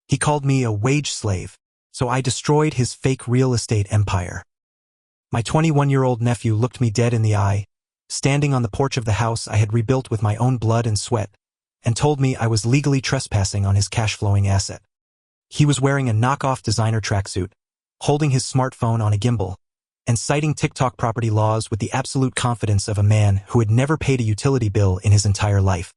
He called me a wage slave, so I destroyed his fake real estate empire. My 21-year-old nephew looked me dead in the eye, standing on the porch of the house I had rebuilt with my own blood and sweat, and told me I was legally trespassing on his cash-flowing asset. He was wearing a knockoff designer tracksuit, holding his smartphone on a gimbal, and citing TikTok property laws with the absolute confidence of a man who had never paid a utility bill in his entire life.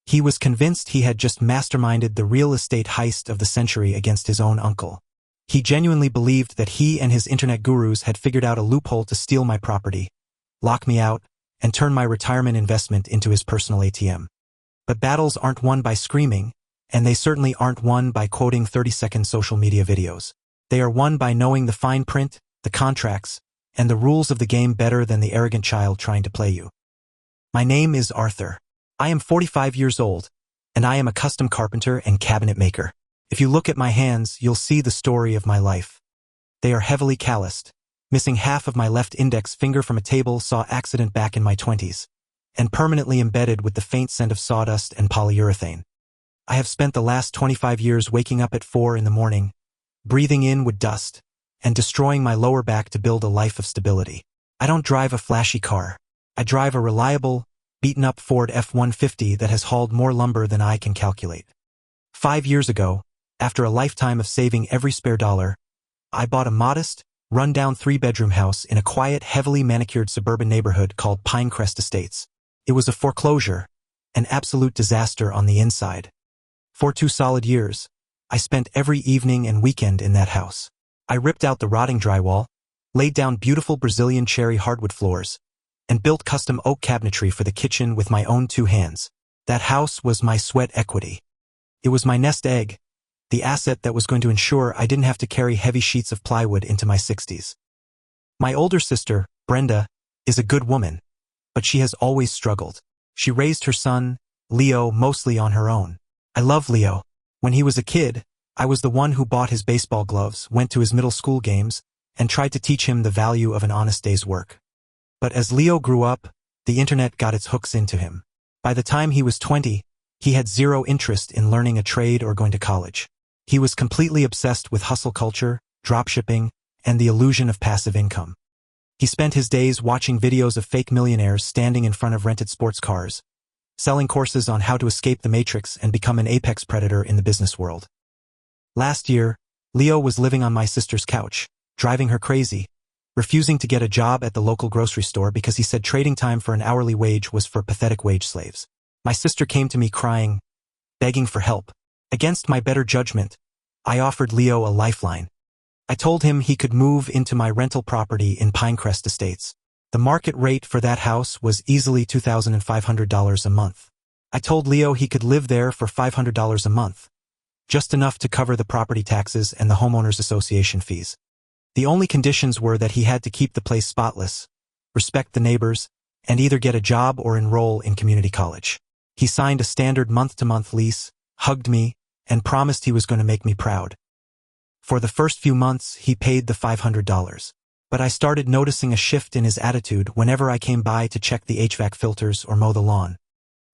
He was convinced he had just masterminded the real estate heist of the century against his own uncle. He genuinely believed that he and his internet gurus had figured out a loophole to steal my property, lock me out, and turn my retirement investment into his personal ATM. But battles aren't won by screaming, and they certainly aren't won by quoting 30-second social media videos. They are won by knowing the fine print, the contracts, and the rules of the game better than the arrogant child trying to play you. My name is Arthur. I am 45 years old, and I am a custom carpenter and cabinet maker. If you look at my hands, you'll see the story of my life. They are heavily calloused, missing half of my left index finger from a table saw accident back in my 20s, and permanently embedded with the faint scent of sawdust and polyurethane. I have spent the last 25 years waking up at 4 in the morning, breathing in wood dust, and destroying my lower back to build a life of stability. I don't drive a flashy car. I drive a reliable, beaten-up Ford F-150 that has hauled more lumber than I can calculate. 5 years ago, after a lifetime of saving every spare dollar, I bought a modest, run-down 3-bedroom house in a quiet, heavily manicured suburban neighborhood called Pinecrest Estates. It was a foreclosure, an absolute disaster on the inside. For 2 solid years, I spent every evening and weekend in that house. I ripped out the rotting drywall, laid down beautiful Brazilian cherry hardwood floors, and built custom oak cabinetry for the kitchen with my own 2 hands. That house was my sweat equity. It was my nest egg, the asset that was going to ensure I didn't have to carry heavy sheets of plywood into my 60s. My older sister, Brenda, is a good woman, but she has always struggled. She raised her son, Leo, mostly on her own. I love Leo. When he was a kid, I was the one who bought his baseball gloves, went to his middle school games, and tried to teach him the value of an honest day's work. But as Leo grew up, the internet got its hooks into him. By the time he was 20, he had zero interest in learning a trade or going to college. He was completely obsessed with hustle culture, dropshipping, and the illusion of passive income. He spent his days watching videos of fake millionaires standing in front of rented sports cars, selling courses on how to escape the matrix and become an apex predator in the business world. Last year, Leo was living on my sister's couch, driving her crazy, refusing to get a job at the local grocery store because he said trading time for an hourly wage was for pathetic wage slaves. My sister came to me crying, begging for help. Against my better judgment, I offered Leo a lifeline. I told him he could move into my rental property in Pinecrest Estates. The market rate for that house was easily $2,500 a month. I told Leo he could live there for $500 a month, just enough to cover the property taxes and the homeowners association fees. The only conditions were that he had to keep the place spotless, respect the neighbors, and either get a job or enroll in community college. He signed a standard month-to-month lease, hugged me, and promised he was going to make me proud. For the first few months, he paid the $500. But I started noticing a shift in his attitude whenever I came by to check the HVAC filters or mow the lawn.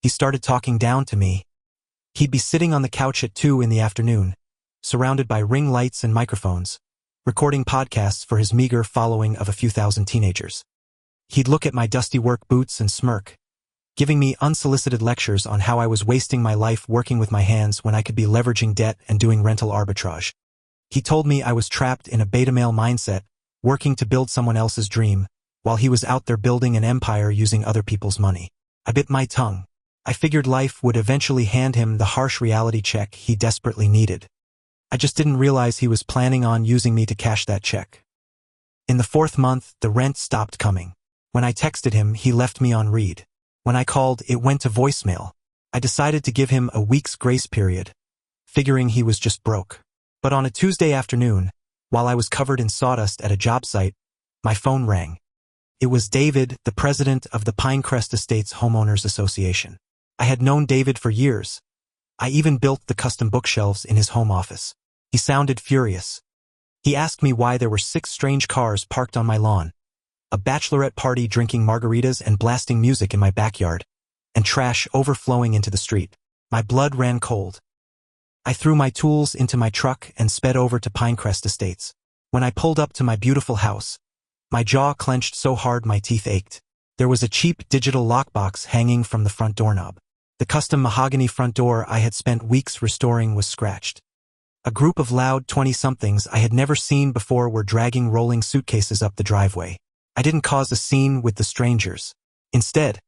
He started talking down to me. He'd be sitting on the couch at 2 in the afternoon, surrounded by ring lights and microphones, recording podcasts for his meager following of a few thousand teenagers. He'd look at my dusty work boots and smirk, giving me unsolicited lectures on how I was wasting my life working with my hands when I could be leveraging debt and doing rental arbitrage. He told me I was trapped in a beta male mindset, working to build someone else's dream, while he was out there building an empire using other people's money. I bit my tongue. I figured life would eventually hand him the harsh reality check he desperately needed. I just didn't realize he was planning on using me to cash that check. In the 4th month, the rent stopped coming. When I texted him, he left me on read. When I called, it went to voicemail. I decided to give him a week's grace period, figuring he was just broke. But on a Tuesday afternoon, while I was covered in sawdust at a job site, my phone rang. It was David, the president of the Pinecrest Estates Homeowners Association. I had known David for years. I even built the custom bookshelves in his home office. He sounded furious. He asked me why there were 6 strange cars parked on my lawn, a bachelorette party drinking margaritas and blasting music in my backyard, and trash overflowing into the street. My blood ran cold. I threw my tools into my truck and sped over to Pinecrest Estates. When I pulled up to my beautiful house, my jaw clenched so hard my teeth ached. There was a cheap digital lockbox hanging from the front doorknob. The custom mahogany front door I had spent weeks restoring was scratched. A group of loud 20-somethings I had never seen before were dragging rolling suitcases up the driveway. I didn't cause a scene with the strangers. Instead,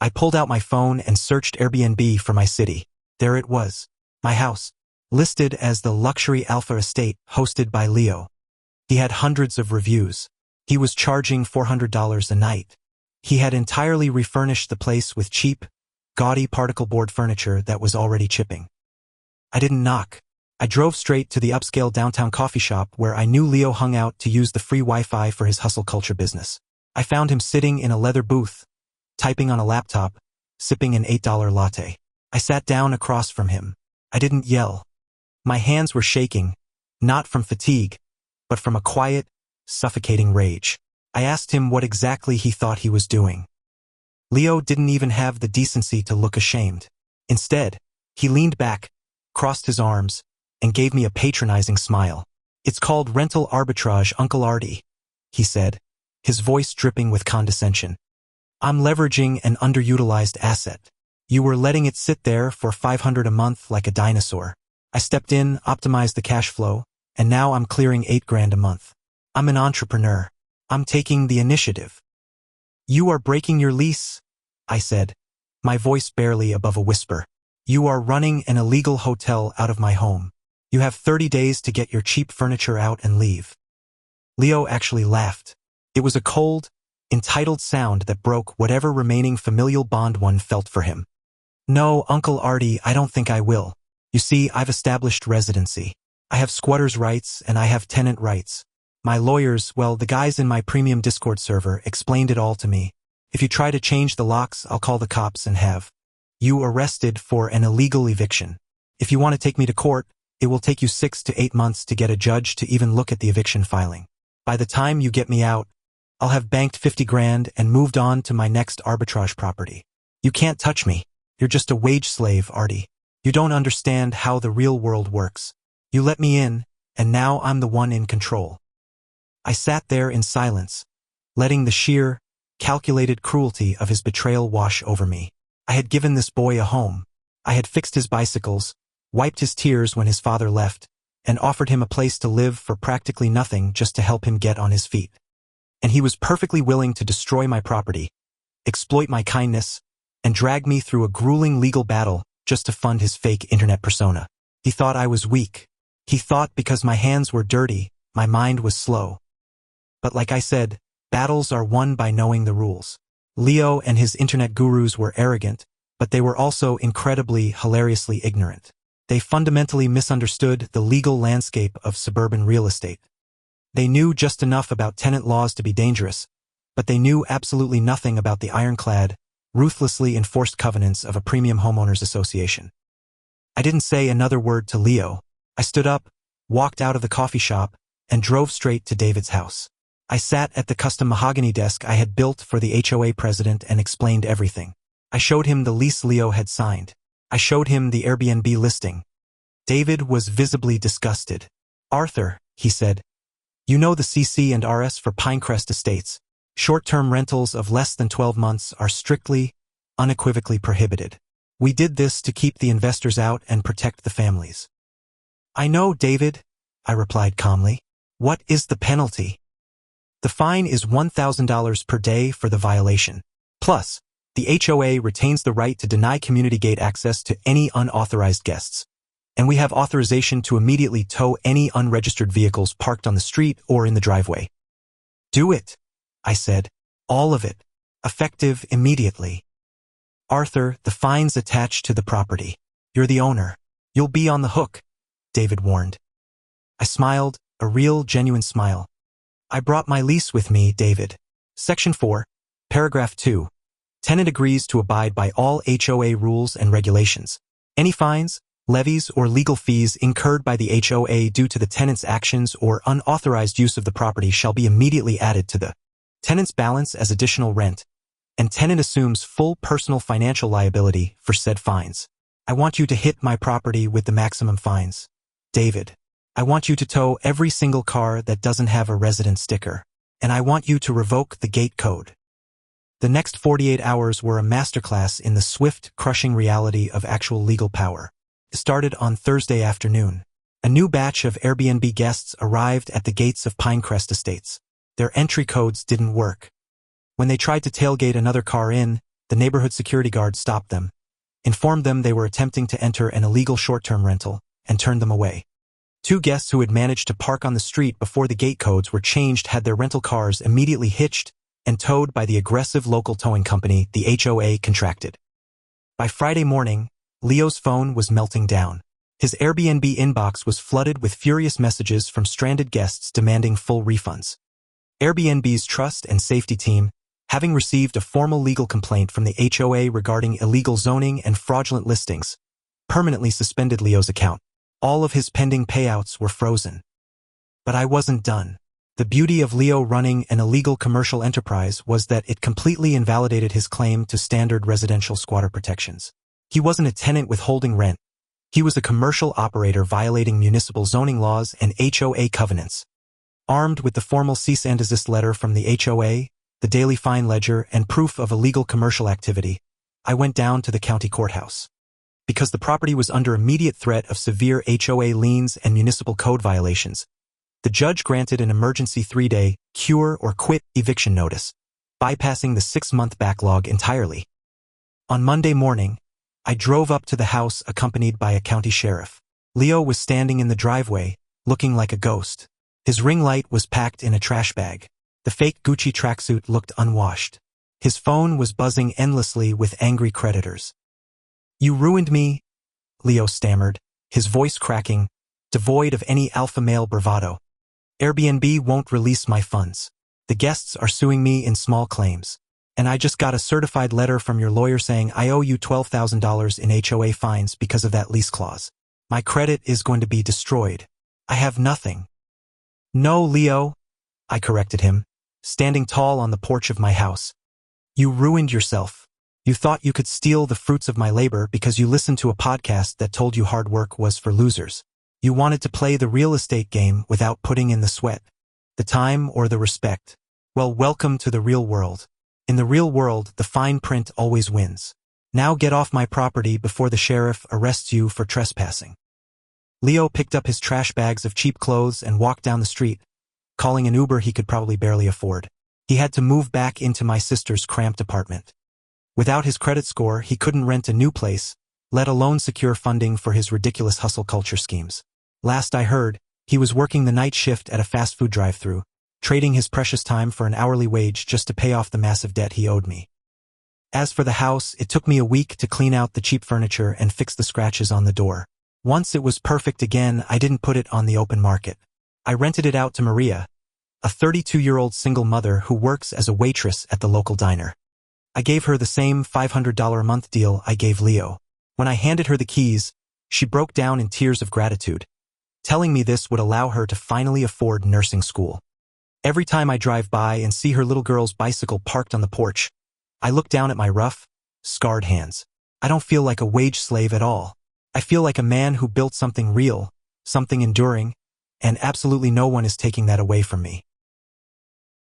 I pulled out my phone and searched Airbnb for my city. There it was. My house, listed as the luxury alpha estate hosted by Leo. He had hundreds of reviews. He was charging $400 a night. He had entirely refurnished the place with cheap, gaudy particle board furniture that was already chipping. I didn't knock. I drove straight to the upscale downtown coffee shop where I knew Leo hung out to use the free Wi-Fi for his hustle culture business. I found him sitting in a leather booth, typing on a laptop, sipping an $8 latte. I sat down across from him. I didn't yell. My hands were shaking, not from fatigue, but from a quiet, suffocating rage. I asked him what exactly he thought he was doing. Leo didn't even have the decency to look ashamed. Instead, he leaned back, crossed his arms, and gave me a patronizing smile. "It's called rental arbitrage, Uncle Artie," he said, his voice dripping with condescension. "I'm leveraging an underutilized asset. You were letting it sit there for $500 a month like a dinosaur. I stepped in, optimized the cash flow, and now I'm clearing $8,000 a month. I'm an entrepreneur. I'm taking the initiative." "You are breaking your lease," I said, my voice barely above a whisper. "You are running an illegal hotel out of my home. You have 30 days to get your cheap furniture out and leave." Leo actually laughed. It was a cold, entitled sound that broke whatever remaining familial bond one felt for him. "No, Uncle Artie, I don't think I will. You see, I've established residency. I have squatter's rights and I have tenant rights. My lawyers, well, the guys in my premium Discord server explained it all to me. If you try to change the locks, I'll call the cops and have you arrested for an illegal eviction. If you want to take me to court, it will take you 6 to 8 months to get a judge to even look at the eviction filing. By the time you get me out, I'll have banked $50,000 and moved on to my next arbitrage property. You can't touch me. You're just a wage slave, Artie. You don't understand how the real world works. You let me in, and now I'm the one in control." I sat there in silence, letting the sheer, calculated cruelty of his betrayal wash over me. I had given this boy a home. I had fixed his bicycles, wiped his tears when his father left, and offered him a place to live for practically nothing just to help him get on his feet. And he was perfectly willing to destroy my property, exploit my kindness, and drag me through a grueling legal battle just to fund his fake internet persona. He thought I was weak. He thought because my hands were dirty, my mind was slow. But like I said, battles are won by knowing the rules. Leo and his internet gurus were arrogant, but they were also incredibly, hilariously ignorant. They fundamentally misunderstood the legal landscape of suburban real estate. They knew just enough about tenant laws to be dangerous, but they knew absolutely nothing about the ironclad, ruthlessly enforced covenants of a premium homeowners association. I didn't say another word to Leo. I stood up, walked out of the coffee shop, and drove straight to David's house. I sat at the custom mahogany desk I had built for the HOA president and explained everything. I showed him the lease Leo had signed. I showed him the Airbnb listing. David was visibly disgusted. "Arthur," he said, "you know the CC and RS for Pinecrest Estates. Short-term rentals of less than 12 months are strictly, unequivocally prohibited. We did this to keep the investors out and protect the families." "I know, David," I replied calmly. "What is the penalty?" "The fine is $1,000 per day for the violation. Plus, the HOA retains the right to deny community gate access to any unauthorized guests. And we have authorization to immediately tow any unregistered vehicles parked on the street or in the driveway." "Do it," I said. "All of it. Effective immediately." "Arthur, the fine's attached to the property. You're the owner. You'll be on the hook," David warned. I smiled, a real, genuine smile. "I brought my lease with me, David. Section 4, Paragraph 2. Tenant agrees to abide by all HOA rules and regulations. Any fines, levies, or legal fees incurred by the HOA due to the tenant's actions or unauthorized use of the property shall be immediately added to the tenant's balance as additional rent, and tenant assumes full personal financial liability for said fines." I want you to hit my property with the maximum fines. David. I want you to tow every single car that doesn't have a resident sticker. And I want you to revoke the gate code. The next 48 hours were a masterclass in the swift, crushing reality of actual legal power. It started on Thursday afternoon. A new batch of Airbnb guests arrived at the gates of Pinecrest Estates. Their entry codes didn't work. When they tried to tailgate another car in, the neighborhood security guard stopped them, informed them they were attempting to enter an illegal short-term rental, and turned them away. Two guests who had managed to park on the street before the gate codes were changed had their rental cars immediately hitched and towed by the aggressive local towing company the HOA contracted. By Friday morning, Leo's phone was melting down. His Airbnb inbox was flooded with furious messages from stranded guests demanding full refunds. Airbnb's trust and safety team, having received a formal legal complaint from the HOA regarding illegal zoning and fraudulent listings, permanently suspended Leo's account. All of his pending payouts were frozen. But I wasn't done. The beauty of Leo running an illegal commercial enterprise was that it completely invalidated his claim to standard residential squatter protections. He wasn't a tenant withholding rent. He was a commercial operator violating municipal zoning laws and HOA covenants. Armed with the formal cease and desist letter from the HOA, the daily fine ledger, and proof of illegal commercial activity, I went down to the county courthouse. Because the property was under immediate threat of severe HOA liens and municipal code violations, the judge granted an emergency 3-day cure or quit eviction notice, bypassing the 6-month backlog entirely. On Monday morning, I drove up to the house accompanied by a county sheriff. Leo was standing in the driveway, looking like a ghost. His ring light was packed in a trash bag. The fake Gucci tracksuit looked unwashed. His phone was buzzing endlessly with angry creditors. "You ruined me," Leo stammered, his voice cracking, devoid of any alpha male bravado. "Airbnb won't release my funds. The guests are suing me in small claims. And I just got a certified letter from your lawyer saying I owe you $12,000 in HOA fines because of that lease clause. My credit is going to be destroyed. I have nothing." "No, Leo," I corrected him, standing tall on the porch of my house. "You ruined yourself. You thought you could steal the fruits of my labor because you listened to a podcast that told you hard work was for losers. You wanted to play the real estate game without putting in the sweat, the time, or the respect. Well, welcome to the real world. In the real world, the fine print always wins. Now get off my property before the sheriff arrests you for trespassing." Leo picked up his trash bags of cheap clothes and walked down the street, calling an Uber he could probably barely afford. He had to move back into my sister's cramped apartment. Without his credit score, he couldn't rent a new place, let alone secure funding for his ridiculous hustle culture schemes. Last I heard, he was working the night shift at a fast food drive-thru, trading his precious time for an hourly wage just to pay off the massive debt he owed me. As for the house, it took me a week to clean out the cheap furniture and fix the scratches on the door. Once it was perfect again, I didn't put it on the open market. I rented it out to Maria, a 32-year-old single mother who works as a waitress at the local diner. I gave her the same $500 a month deal I gave Leo. When I handed her the keys, she broke down in tears of gratitude, telling me this would allow her to finally afford nursing school. Every time I drive by and see her little girl's bicycle parked on the porch, I look down at my rough, scarred hands. I don't feel like a wage slave at all. I feel like a man who built something real, something enduring, and absolutely no one is taking that away from me.